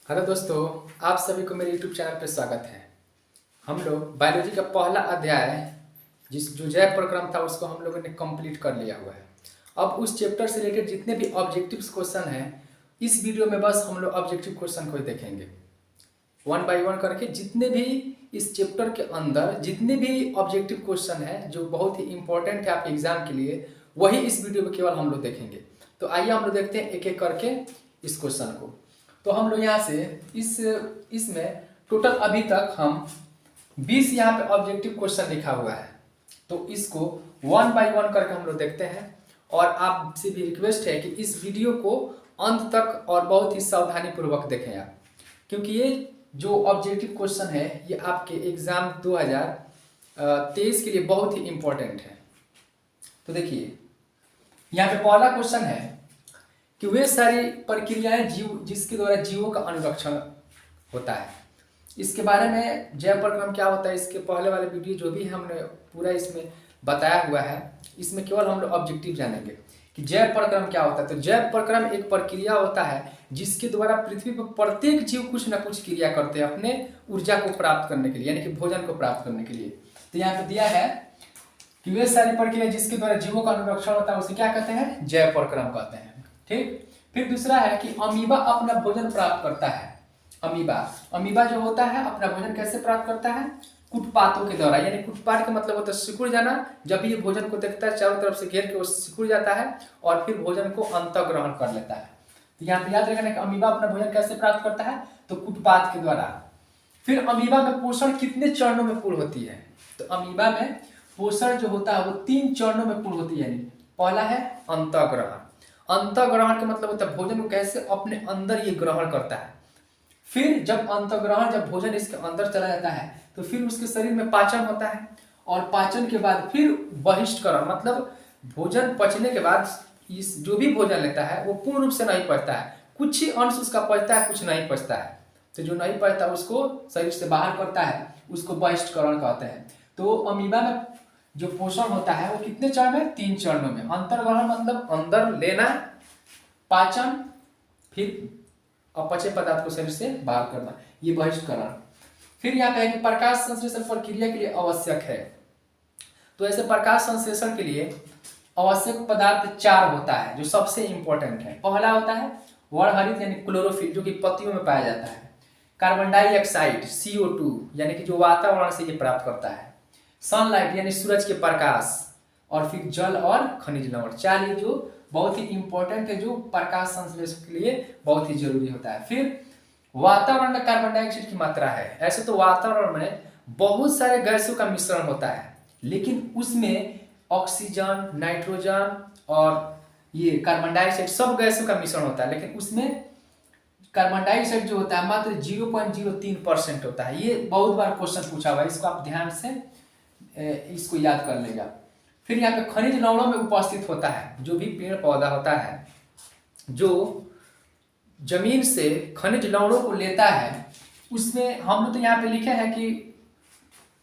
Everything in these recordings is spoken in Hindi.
हेलो दोस्तों, आप सभी को मेरे यूट्यूब चैनल पर स्वागत है। हम लोग बायोलॉजी का पहला अध्याय जो जैव प्रक्रम था उसको हम लोगों ने कंप्लीट कर लिया हुआ है। अब उस चैप्टर से रिलेटेड जितने भी ऑब्जेक्टिव क्वेश्चन हैं, इस वीडियो में बस हम लोग ऑब्जेक्टिव क्वेश्चन को ही देखेंगे। वन बाय वन करके जितने भी इस चैप्टर के अंदर जितने भी ऑब्जेक्टिव क्वेश्चन हैं जो बहुत ही इंपॉर्टेंट है आपके एग्जाम के लिए, वही इस वीडियो में केवल हम लोग देखेंगे। तो आइए हम लोग देखते हैं एक एक करके इस क्वेश्चन को। तो हम लोग यहाँ से इसमें टोटल अभी तक हम 20 यहाँ पे ऑब्जेक्टिव क्वेश्चन लिखा हुआ है। तो इसको वन बाय वन करके हम लोग देखते हैं और आपसे भी रिक्वेस्ट है कि इस वीडियो को अंत तक और बहुत ही सावधानी पूर्वक देखें आप, क्योंकि ये जो ऑब्जेक्टिव क्वेश्चन है ये आपके एग्जाम 2023 के लिए बहुत ही इम्पोर्टेंट है। तो देखिए यहाँ पे पहला क्वेश्चन है कि वे सारी प्रक्रियाएं जीव जिसके द्वारा जीवों का अनुरक्षण होता है। इसके बारे में जैव प्रक्रम क्या होता है, इसके पहले वाले वीडियो जो भी है हमने पूरा इसमें बताया हुआ है। इसमें केवल हम लोग ऑब्जेक्टिव जानेंगे कि जैव प्रक्रम क्या होता है। तो जैव प्रक्रम एक प्रक्रिया होता है जिसके द्वारा पृथ्वी पर प्रत्येक जीव कुछ ना कुछ क्रिया करते हैं अपने ऊर्जा को प्राप्त करने के लिए, यानी कि भोजन को प्राप्त करने के लिए। तो यहाँ पे दिया है कि वे सारी प्रक्रिया जिसके द्वारा जीवों का अनुरक्षण होता है उसे क्या कहते हैं, जैव प्रक्रम कहते हैं। ठीक। फिर दूसरा है कि अमीबा अपना भोजन प्राप्त करता है। अमीबा जो होता है अपना भोजन कैसे प्राप्त करता है, कुटपातों के द्वारा, यानी कुटपात का मतलब होता है सिकुड़ जाना। जब भी ये भोजन को देखता है चारों तरफ से घेर के वो सिकुड़ जाता है और फिर भोजन को अंतःग्रहण कर लेता है। तो यहाँ पे याद रखना कि अमीबा अपना भोजन कैसे प्राप्त करता है, तो कुटपात के द्वारा। फिर अमीबा में पोषण कितने चरणों में पूर्ण होती है, तो अमीबा में पोषण जो होता है वो 3 चरणों में पूर्ण होती है। पहला है अंतःग्रहण। अंतःग्रहण का मतलब होता है भोजन को कैसे अपने अंदर ये ग्रहण करता है। फिर जब भोजन इसके अंदर चला जाता है तो फिर उसके शरीर में पाचन होता है और पाचन के बाद फिर बहिष्करण, मतलब भोजन पचने के बाद इस जो भी भोजन लेता है वो पूर्ण रूप से नहीं पचता है, कुछ ही अंश उसका पचता है, कुछ नहीं पचता है। तो जो नहीं पचता उसको शरीर से बाहर करता है, उसको बहिष्करण कहते हैं। तो अमीबा में जो पोषण होता है वो कितने चरण में, 3 चरणों में। अंतर्ग्रहण मतलब अंदर लेना, पाचन, फिर अपचे पदार्थ को शरीर से बाहर करना, ये बहिष्करण। फिर यहाँ पे प्रकाश संश्लेषण प्रक्रिया के लिए आवश्यक है। तो ऐसे प्रकाश संश्लेषण के लिए आवश्यक पदार्थ 4 होता है जो सबसे इंपॉर्टेंट है। पहला होता है वर्णहरित यानी क्लोरोफिल जो कि पत्तियों में पाया जाता है। कार्बन डाइऑक्साइड CO2 यानी कि जो वातावरण से ये प्राप्त करता है। सनलाइट यानी सूरज के प्रकाश, और फिर जल और खनिज लवण। 4 ये जो बहुत ही इंपॉर्टेंट है जो प्रकाश संश्लेषण के लिए बहुत ही जरूरी होता है। फिर वातावरण में कार्बन डाइऑक्साइड की मात्रा है। ऐसे तो वातावरण में बहुत सारे गैसों का मिश्रण होता है, लेकिन उसमें ऑक्सीजन, नाइट्रोजन और ये कार्बन डाइऑक्साइड सब गैसों का मिश्रण होता है, लेकिन उसमें कार्बन डाइऑक्साइड जो होता है मात्र 0.03% होता है। ये बहुत बार क्वेश्चन पूछा हुआ है, इसको आप ध्यान से इसको याद कर लेगा। फिर यहाँ पे खनिज लवणों में उपस्थित होता है। जो भी पेड़ पौधा होता है जो जमीन से खनिज लवणों को लेता है, उसमें हम लोग तो यहाँ पे लिखे हैं कि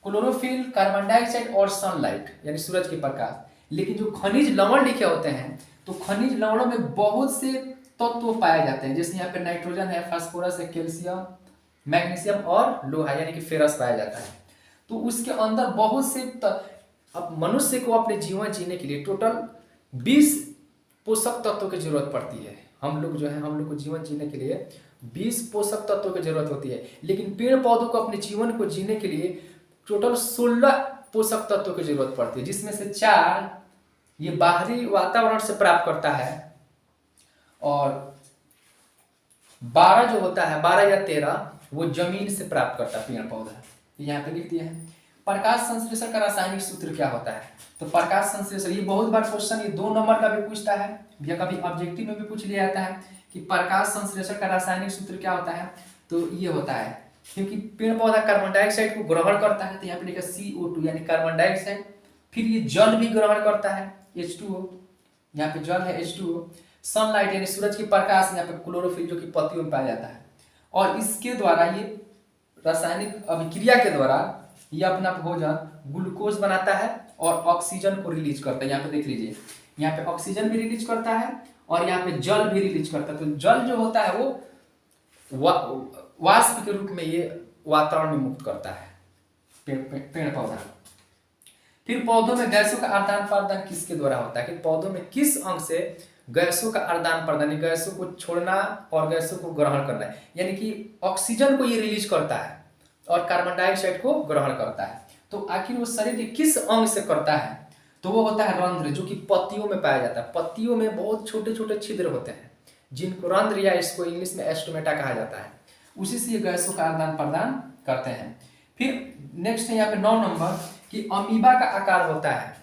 क्लोरोफिल, कार्बन डाइऑक्साइड और सनलाइट यानी सूरज के प्रकाश, लेकिन जो खनिज लवण लिखे होते हैं तो खनिज लवणों में बहुत से तत्व पाए जाते हैं। जैसे यहाँ पे नाइट्रोजन है, फास्फोरस है, कैल्शियम, मैग्नीशियम और लोहा यानी कि फेरस पाया जाता है। तो उसके अंदर बहुत से अब मनुष्य को अपने जीवन जीने के लिए टोटल 20 पोषक तत्वों की जरूरत पड़ती है। हम लोग को जीवन जीने के लिए 20 पोषक तत्वों की जरूरत होती है, लेकिन पेड़ पौधों को अपने जीवन को जीने के लिए टोटल 16 पोषक तत्वों की जरूरत पड़ती है, जिसमें से 4 ये बाहरी वातावरण से प्राप्त करता है और 12 जो होता है, 12 या 13 वो जमीन से प्राप्त करता है पेड़ पौधा। यहाँ पे लिख दिया है। प्रकाश संश्लेषण का रासायनिक सूत्र क्या होता है, तो प्रकाश संश्लेषण ये बहुत बार क्वेश्चन ये 2 नंबर का भी पूछता है या कभी ऑब्जेक्टिव में भी पूछ लिया जाता है कि प्रकाश संश्लेषण का रासायनिक सूत्र क्या होता है। तो ये होता है क्योंकि पेड़ पौधा कार्बन डाइऑक्साइड को ग्रहण करता है, तो यहाँ पे लिखा CO2 यानी कार्बन डाइऑक्साइड। फिर ये जल भी ग्रहण करता है, H2O, यहाँ पे जल है H2O। सनलाइट यानी सूरज की प्रकाश, यहाँ पे क्लोरोफिल जो कि पत्तियों में पाया जाता है, और इसके द्वारा ये रासायनिक अभिक्रिया के द्वारा ये अपना भोजन ग्लूकोज बनाता है और ऑक्सीजन को रिलीज करता है। यहाँ पे देख लीजिए, यहाँ पे ऑक्सीजन भी रिलीज करता है और यहाँ पे जल भी रिलीज करता है। तो जल जो होता है वो वाष्प के रूप में ये वातावरण में मुक्त करता है पेड़ पौधा। फिर पौधों में गैसों का आदान प्रदान किसके द्वारा होता है कि पौधों में किस अंग से गैसों का आदान प्रदान, गैसों को छोड़ना और गैसों को ग्रहण करना है, यानी कि ऑक्सीजन को ये रिलीज करता है और कार्बन डाइऑक्साइड को ग्रहण करता है। तो आखिर वो शरीर के किस अंग से करता है, तो वो होता है रंध्र, जो कि पत्तियों में पाया जाता है। पत्तियों में बहुत छोटे छोटे छिद्र होते हैं जिनको रंध्र या इसको इंग्लिश में एस्टोमेटा कहा जाता है, उसी से ये गैसों का आदान प्रदान करते हैं। फिर नेक्स्ट है यहाँ पे 9 नंबर कि अमीबा का आकार होता है।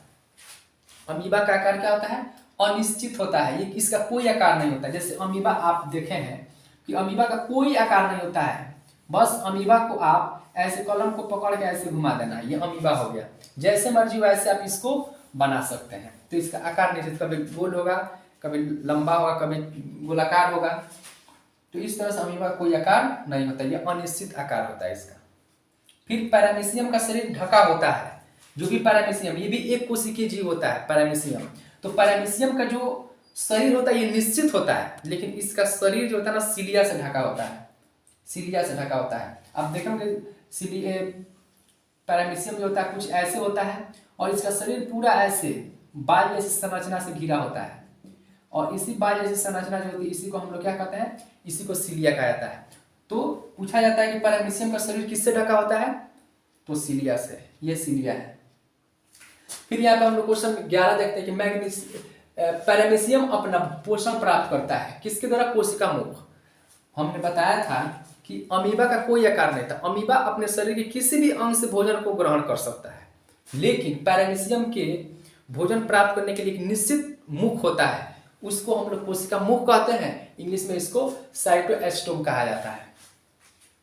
अमीबा का आकार क्या होता है? अनिश्चित होता है, ये इसका कोई आकार नहीं होता। जैसे अमीबा आप देखे हैं कि अमीबा का कोई आकार नहीं होता है, बस अमीबा को आप ऐसे कलम को पकड़ के ऐसे घुमा देना, ये अमीबा हो गया। जैसे मर्जी वैसे आप इसको बना सकते हैं। तो इसका आकार निश्चित, कभी गोल होगा, कभी लंबा होगा, कभी गोलाकार होगा। तो इस तरह से अमीबा कोई आकार नहीं होता, ये अनिश्चित आकार होता है इसका। फिर पैरामीशियम का शरीर ढका होता है, जो भी पैरामीशियम, ये भी एक कोशिकीय जीव होता है पैरामीशियम। तो पैरामीशियम का जो शरीर होता है ये निश्चित होता है, लेकिन इसका शरीर जो होता है ना सीलिया से ढका होता है, सीलिया से ढका होता है। आप देखेंगे पैरामीशियम जो होता है कुछ ऐसे होता है और इसका शरीर पूरा ऐसे बाल जैसी संरचना से घिरा होता है, और इसी बाल जैसी संरचना जो होती है इसी को हम लोग क्या कहते हैं, इसी को सीलिया कहा जाता है। तो पूछा जाता है कि पैरामीशियम का शरीर किससे ढका होता है, तो सीलिया से, ये सीलिया है। फिर यहाँ पे हम लोग क्वेश्चन 11 देखते हैं कि पैरामीशियम अपना पोषण प्राप्त करता है किसके द्वारा, कोशिका मुख। हमने बताया था कि अमीबा का कोई आकार नहीं था, अमीबा अपने शरीर के किसी भी अंग से भोजन को ग्रहण कर सकता है, लेकिन पैरामीशियम के भोजन प्राप्त करने के लिए एक निश्चित मुख होता है, उसको हम लोग कोशिका मुख कहते हैं, इंग्लिश में इसको साइटोएस्टोम कहा जाता है।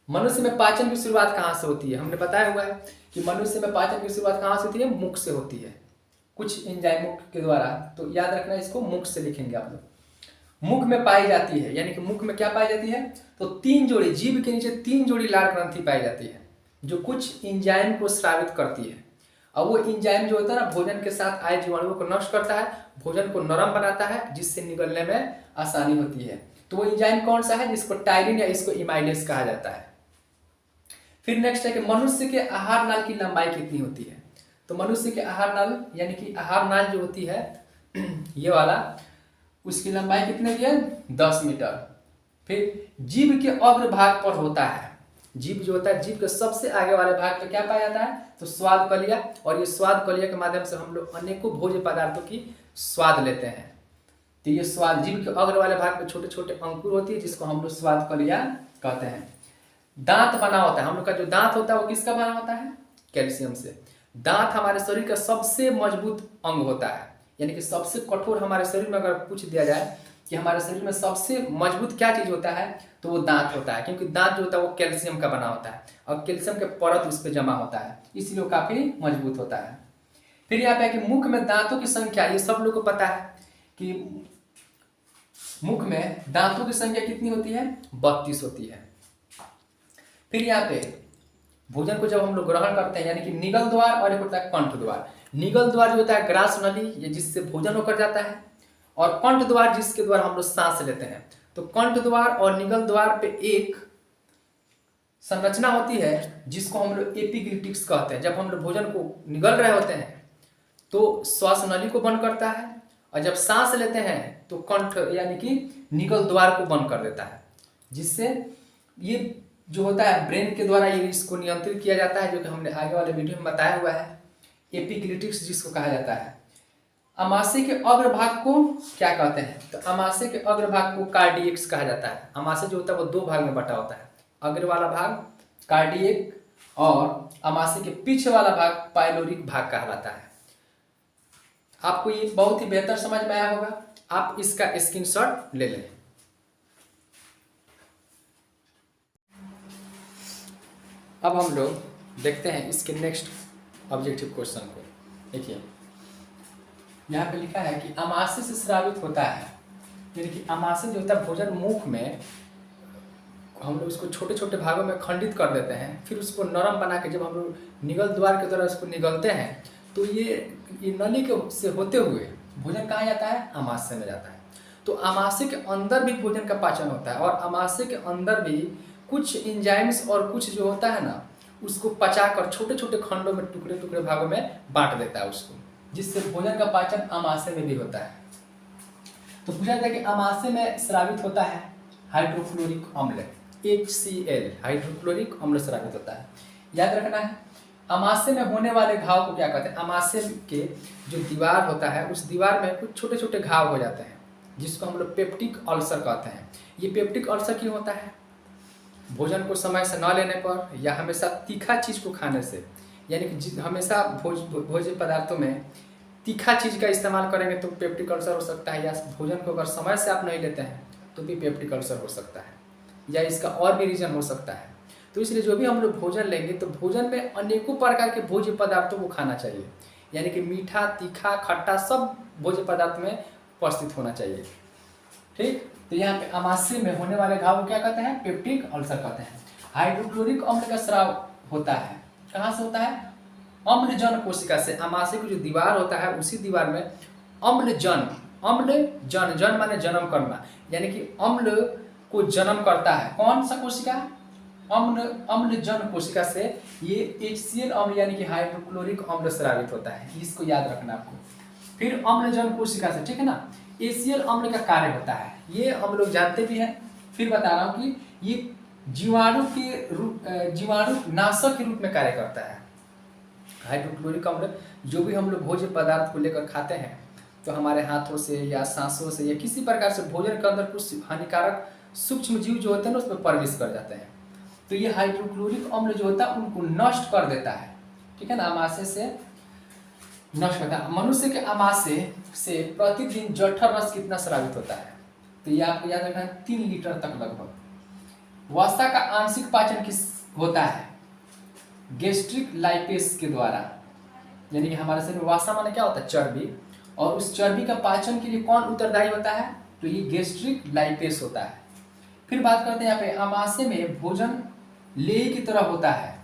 मनुष्य में पाचन की शुरुआत कहाँ से होती है, हमने बताया हुआ है कि मनुष्य में पाचन की शुरुआत कहाँ से होती है, मुख से होती है, कुछ एंजाइम मुख के द्वारा। तो याद रखना, इसको मुख से लिखेंगे आप लोग। मुख में पाई जाती है, यानी कि मुख में क्या पाई जाती है, तो 3 जोड़ी, जीभ के नीचे 3 जोड़ी लाल ग्रंथि पाई जाती है, जो कुछ एंजाइम को स्रावित करती है। और वो एंजाइम जो होता है ना, भोजन के साथ आए जीवाणुओं को नष्ट करता है, भोजन को नरम बनाता है, जिससे निगलने में आसानी होती है। तो वो एंजाइम कौन सा है, जिसको टायरिन या इसको इमाइलेज कहा जाता है। फिर नेक्स्ट है कि मनुष्य के आहार नाल की लंबाई कितनी होती है। तो मनुष्य के आहार नाल, यानी कि आहार नाल जो होती है ये वाला, उसकी लंबाई कितनी है, 10 मीटर। फिर जीभ के अग्र भाग पर होता है, जीभ जो होता है, जीभ के सबसे आगे वाले भाग पे क्या पाया जाता है, तो स्वाद कलिया। और ये स्वाद कलिया के माध्यम से हम लोग अनेकों भोज्य पदार्थों की स्वाद लेते हैं। तो ये स्वाद, जीभ के अग्र वाले भाग पे छोटे छोटे अंकुर होती है, जिसको हम लोग स्वाद कलिया कहते हैं। दांत बना होता है, हम लोग का जो दांत होता है वो किसका बना होता है, कैल्शियम से। दांत हमारे शरीर का सबसे मजबूत अंग होता है, यानी कि सबसे कठोर हमारे शरीर में अगर पूछ दिया जाए कि हमारे शरीर में सबसे मजबूत क्या चीज होता है, तो वो दांत होता है, क्योंकि दांत जो होता है वो कैल्शियम का बना होता है और कैल्शियम के परत उस पर जमा होता है, इसलिए वो काफी मजबूत होता है। फिर यहाँ पे कि मुख में दांतों की संख्या, ये सब लोग को पता है कि मुख में दांतों की संख्या कितनी होती है, 32 होती है। फिर यहाँ पे भोजन को जब हम लोग ग्रहण करते हैं, यानी कि निगल द्वार और एक होता है कंठ द्वार। निगल द्वार जो होता है ग्रास नली, ये जिससे भोजन होकर जाता है, और कंठ द्वार जिसके द्वारा हम लोग सांस लेते हैं। तो कंठ द्वार और निगल द्वार पे एक संरचना होती है जिसको हम लोग एपिग्लिटिक्स कहते हैं। जब हम लोग भोजन को निगल रहे होते हैं तो श्वास नली को बंद करता है, और जब सांस लेते हैं तो कंठ यानी कि निगल द्वार को बंद कर देता है, जिससे ये जो होता है ब्रेन के द्वारा ये इसको नियंत्रित किया जाता है, जो कि हमने आगे वाले वीडियो में बताया हुआ है, एपिग्लिटिक्स जिसको कहा जाता है। अमाशय के अग्रभाग को क्या कहते हैं, तो अमाशय के अग्रभाग को कार्डियक्स कहा जाता है। अमाशय जो होता है वो 2 भाग में बटा होता है, अग्र वाला भाग कार्डियक और अमाशय के पीछे वाला भाग पाइलोरिक भाग कहलाता है। आपको ये बहुत ही बेहतर समझ में आया होगा, आप इसका स्क्रीनशॉट ले लें। अब हम लोग देखते हैं इसके नेक्स्ट ऑब्जेक्टिव क्वेश्चन को। देखिए यहाँ पे लिखा है कि अमाशय से स्रावित होता है, यानी कि अमाशय जो होता है भोजन मुख में हम लोग उसको छोटे छोटे भागों में खंडित कर देते हैं, फिर उसको नरम बना के जब हम लोग निगल द्वार के द्वारा उसको निगलते हैं तो ये नली के से होते हुए भोजन कहाँ जाता है, अमाशय में जाता है। तो आमाशय के अंदर भी भोजन का पाचन होता है और आमाशय के अंदर भी कुछ एंजाइम्स और कुछ जो होता है ना उसको पचाकर छोटे छोटे खंडों में टुकड़े टुकड़े भागों में बांट देता है उसको, जिससे भोजन का पाचन आमाशय में भी होता है। तो पूछा जाता है कि आमाशय में स्रावित होता है हाइड्रोक्लोरिक अम्ल, HCl, हाइड्रोक्लोरिक अम्ल स्रावित होता है। याद रखना है आमाशय में होने वाले घाव को क्या कहते हैं। आमाशय के जो दीवार होता है उस दीवार में कुछ छोटे छोटे घाव हो जाते हैं जिसको हम लोग पेप्टिक अल्सर कहते हैं। ये पेप्टिक अल्सर क्यों होता है? भोजन को समय से न लेने पर या हमेशा तीखा चीज़ को खाने से, यानी कि हमेशा भोज्य पदार्थों में तीखा चीज़ का इस्तेमाल करेंगे तो पेप्टिक अल्सर हो सकता है, या भोजन को अगर समय से आप नहीं लेते हैं तो भी पेप्टिक अल्सर हो सकता है, या इसका और भी रीज़न हो सकता है। तो इसलिए जो भी हम लोग भोजन लेंगे तो भोजन में अनेकों प्रकार के भोज्य पदार्थों को खाना चाहिए, यानी कि मीठा, तीखा, खट्टा सब भोज्य पदार्थ में उपस्थित होना चाहिए। ठीक, तो यहाँ पे आमाशय में होने वाले घाव को क्या कहते हैं? पेप्टिक अल्सर कहते हैं। हाइड्रोक्लोरिक अम्ल का स्राव होता है, कहाँ से होता है? अम्लजन कोशिका से। आमाशय की जो दीवार होता है उसी दीवार में अम्लजन, अम्लजन, जन माने जन्म करना, यानी कि अम्ल को जन्म करता है। कौन सा कोशिका? अम्लजन कोशिका से ये HCl अम्ल यानी कि हाइड्रोक्लोरिक अम्ल स्रावित होता है, इसको याद रखना आपको। फिर अम्लजन कोशिका से, ठीक है ना, HCl अम्ल का कार्य होता है, ये हम लोग जानते भी हैं। फिर बता रहा हूँ कि ये जीवाणु नाशक के रूप में कार्य करता है। हाइड्रोक्लोरिक अम्ल जो भी हम लोग भोज्य पदार्थ को लेकर खाते हैं तो हमारे हाथों से या सांसों से या किसी प्रकार से भोजन के अंदर कुछ हानिकारक सूक्ष्म जीव जो होते हैं ना उसमें प्रवेश कर जाते हैं। तो ये हाइड्रोक्लोरिक अम्ल जो होता है उनको नष्ट कर देता है, ठीक है ना, आमाशय से नष्ट करता है। मनुष्य के आमाशय से प्रतिदिन जठर रस कितना स्रावित होता है? तो ये आपको याद रखना है 3 लीटर तक लगभग। वसा का आंशिक पाचन किस होता है? गैस्ट्रिक लाइपेस के द्वारा, यानी कि हमारे शरीर में वसा माने क्या होता है? चर्बी, और उस चर्बी का पाचन के लिए कौन उत्तरदायी होता है? तो ये गैस्ट्रिक लाइपेस होता है। फिर बात करते हैं यहाँ पे आमाशय में भोजन लेई की तरह होता है।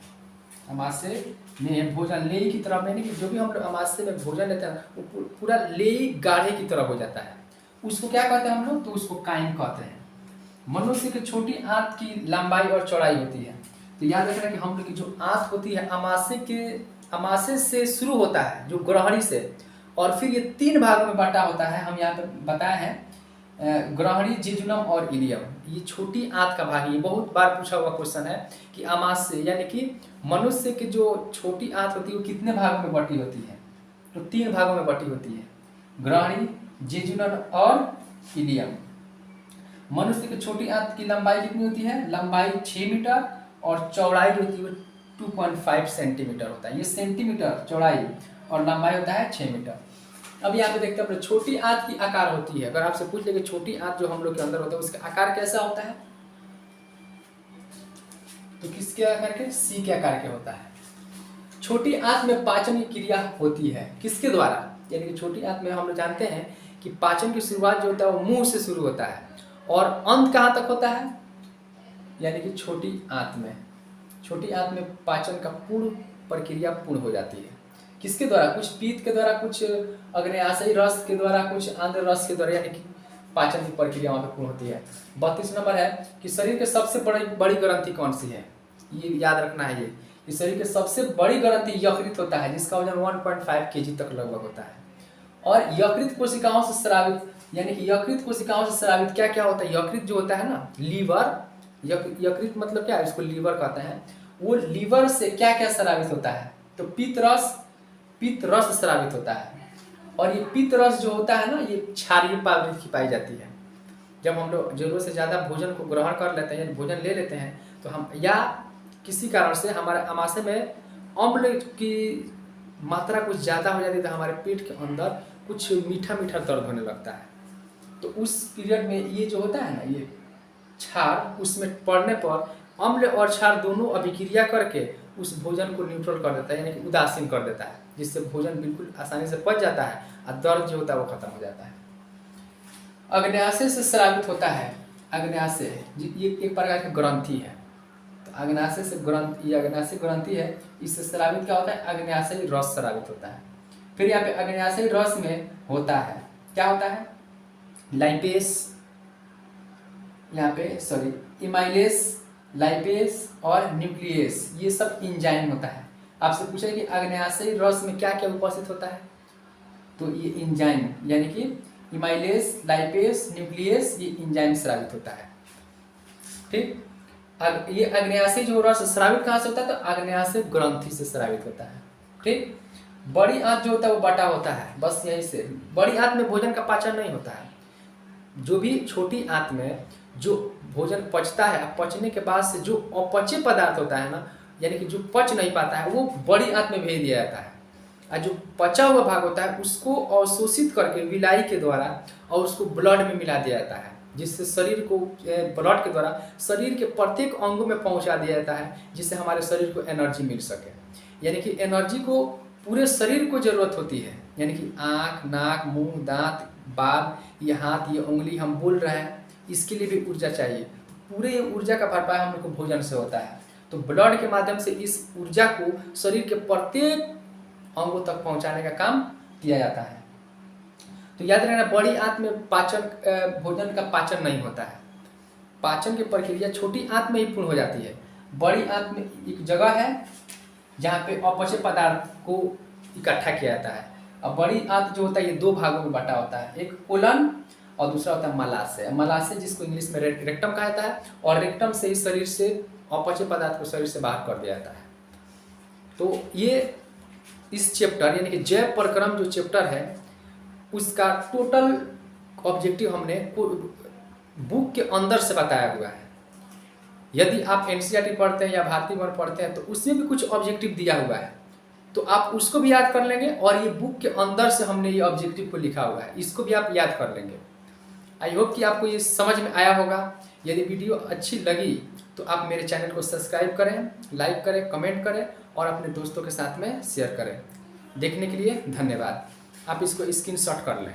आमाशय में भोजन लेई की तरह, यानी कि जो भी हम लोग आमाशय में भोजन लेते हैं वो पूरा लेई गाढ़े की तरह हो जाता है। उसको क्या कहते हैं हम लोग? तो उसको काइम कहते हैं। मनुष्य की छोटी आंत की लंबाई और चौड़ाई होती है। तो याद रखना कि हम लोग की जो आंत होती है आमाशय से शुरू होता है, जो ग्रहणी से, और फिर ये 3 भागों में बटा होता है। हम यहाँ पे बताए हैं ग्रहणी, जेजुनम और इलियम। ये छोटी आंत का भाग, ये बहुत बार पूछा हुआ क्वेश्चन है कि आमाशय यानी कि मनुष्य की जो छोटी आंत होती है वो कितने भागों में बटी होती है? तो 3 भागों में बटी होती है, ग्रहणी, जेजुनम और इलियम। मनुष्य की छोटी आंत की लंबाई कितनी होती है? लंबाई 6 मीटर और चौड़ाई जो होती है 2.5 सेंटीमीटर होता है। ये सेंटीमीटर चौड़ाई और लंबाई होता है 6 मीटर। अब यहाँ पे देखते हैं छोटी आंत की आकार होती है। अगर आपसे पूछ ले कि छोटी आंत जो हम लोग के अंदर होता है उसका आकार कैसा होता है? तो किसके आकार के? सी के आकार के होता है। छोटी आंत में पाचन की क्रिया होती है किसके द्वारा? यानी कि छोटी आंत में हम लोग जानते हैं कि पाचन की शुरुआत जो होता है वो मुंह से शुरू होता है और अंत कहाँ तक होता है? यानी कि छोटी आंत में। छोटी आंत में पाचन का पूर्ण प्रक्रिया पूर्ण हो जाती है। किसके द्वारा? कुछ पीत के द्वारा, कुछ अग्न्याशयी रस के द्वारा, कुछ आंद्र रस के द्वारा, यानी कि पाचन की प्रक्रिया वहाँ पे पूर्ण होती है। 32 नंबर है कि शरीर के सबसे बड़ी ग्रंथि कौन सी है? ये याद रखना है। ये शरीर के सबसे बड़ी ग्रंथि यकृत होता है, जिसका वजन 1.5 kg तक लगभग होता है। और यकृत कोशिकाओं से स्रावित, यानी कि यकृत कोशिकाओं से स्रावित क्या क्या होता है? यकृत जो होता है ना, लीवर, यकृत मतलब क्या है? इसको लीवर कहते हैं। वो लीवर से क्या क्या स्रावित होता है? तो पित्त रस स्रावित होता है। और ये पित्त रस जो होता है ना, ये क्षारीय प्रवृत्ति की पाई जाती है। जब हम लोग जरूरत से ज़्यादा भोजन को ग्रहण कर लेते हैं, भोजन ले लेते हैं, तो हम या किसी कारण से हमारे आमाशय में अम्ल की मात्रा कुछ ज़्यादा हो जाती है तो हमारे पेट के अंदर कुछ मीठा मीठा दर्द होने लगता है। तो उस पीरियड में ये जो होता है ना, ये क्षार उसमें पड़ने पर अम्ल और क्षार दोनों अभिक्रिया करके उस भोजन को न्यूट्रल कर देता है, यानी कि उदासीन कर देता है, जिससे भोजन बिल्कुल आसानी से पच जाता है और दर्द जो होता है वो खत्म हो जाता है। अग्न्याशय से स्रावित होता है। अग्न्याशय ये एक प्रकार की ग्रंथि है। तो अग्न्याशय से ये अग्न्याशय ग्रंथि है, इससे स्रावित क्या होता है? अग्न्याशयी रस स्रावित होता है। फिर यहाँ पे अग्न्याशयी रस में होता है क्या होता है? लाइपेस, यहाँ पे सॉरी इमाइलेस, लाइपेस और न्यूक्लियस, ये सब इंजाइम होता है। आपसे पूछा है कि आग्नेयाशयी रस में क्या क्या उपस्थित होता है, तो ये इंजाइम यानी कि इमाइलेस, लाइपेस, न्यूक्लियस, ये इंजाइम स्रावित होता है। ठीक, ये आग्नेयाशयी जो रस स्रावित कहाँ से होता है, तो आग्नेयाशय ग्रंथि से स्रावित होता है। ठीक, बड़ी आंत जो होता है वो बटा होता है, बस यहीं से। बड़ी आंत में भोजन का पाचन नहीं होता है। जो भी छोटी आंत में जो भोजन पचता है, पचने के बाद से जो अपचे पदार्थ होता है ना, यानी कि जो पच नहीं पाता है, वो बड़ी आंत में भेज दिया जाता है। और जो पचा हुआ भाग होता है उसको अवशोषित करके विलाई के द्वारा और उसको ब्लड में मिला दिया जाता है, जिससे शरीर को ब्लड के द्वारा शरीर के प्रत्येक अंगों में पहुंचा दिया जाता है, जिससे हमारे शरीर को एनर्जी मिल सके। यानी कि एनर्जी को पूरे शरीर को ज़रूरत होती है, यानी कि आँख, नाक, मुंह, दांत, बाल, ये हाथ, ये उंगली हम बोल रहे हैं, इसके लिए भी ऊर्जा चाहिए। पूरे ऊर्जा का भरपाई हम लोग को भोजन से होता है। तो ब्लड के माध्यम से इस ऊर्जा को शरीर के प्रत्येक अंगों तक पहुंचाने का काम किया जाता है। तो याद रखना, बड़ी आंत में पाचन भोजन का पाचन नहीं होता है। पाचन की प्रक्रिया छोटी आंत में ही पूर्ण हो जाती है। बड़ी आंत में एक जगह है जहाँ पे अपचे पदार्थ को इकट्ठा किया जाता है। अब बड़ी आंत जो होता है ये दो भागों में बटा होता है, एक कोलन और दूसरा होता है मलाशय। मलाशय जिसको इंग्लिश में रेक्टम कहा जाता है, और रेक्टम से ही शरीर से अपचे पदार्थ को शरीर से बाहर कर दिया जाता है। तो ये इस चैप्टर यानी कि जैव प्रक्रम जो चैप्टर है उसका टोटल ऑब्जेक्टिव हमने बुक के अंदर से बताया हुआ है। यदि आप एनसीईआरटी पढ़ते हैं या भारतीय वन पढ़ते हैं तो उसमें भी कुछ ऑब्जेक्टिव दिया हुआ है, तो आप उसको भी याद कर लेंगे। और ये बुक के अंदर से हमने ये ऑब्जेक्टिव को लिखा हुआ है, इसको भी आप याद कर लेंगे। आई होप कि आपको ये समझ में आया होगा। यदि वीडियो अच्छी लगी तो आप मेरे चैनल को सब्सक्राइब करें, लाइक करें, कमेंट करें और अपने दोस्तों के साथ में शेयर करें। देखने के लिए धन्यवाद। आप इसको स्क्रीनशॉट कर लें।